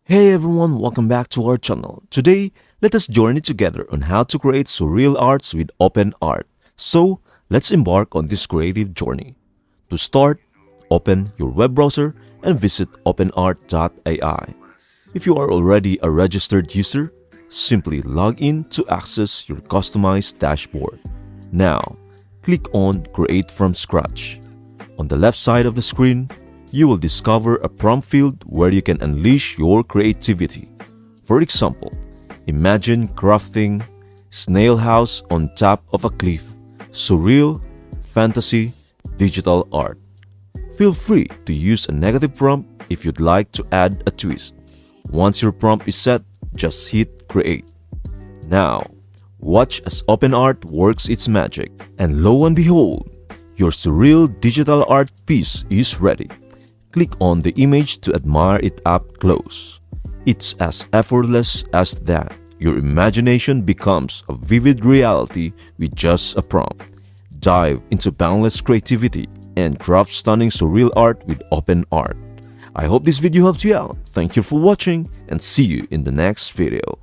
Hey everyone, welcome back to our channel. Today, let us journey together on how to create surreal arts with OpenArt. So, let's embark on this creative journey. To start, open your web browser and visit openart.ai. If you are already a registered user, simply log in to access your customized dashboard. Now, click on Create from Scratch. On the left side of the screen, you will discover a prompt field where you can unleash your creativity. For example, imagine crafting snail house on top of a cliff, surreal, fantasy, digital art. Feel free to use a negative prompt if you'd like to add a twist. Once your prompt is set, just hit create. Now, watch as OpenArt works its magic, and lo and behold, your surreal digital art piece is ready. Click on the image to admire it up close. It's as effortless as that. Your imagination becomes a vivid reality with just a prompt. Dive into boundless creativity and craft stunning surreal art with OpenArt. I hope this video helped you out. Thank you for watching and see you in the next video.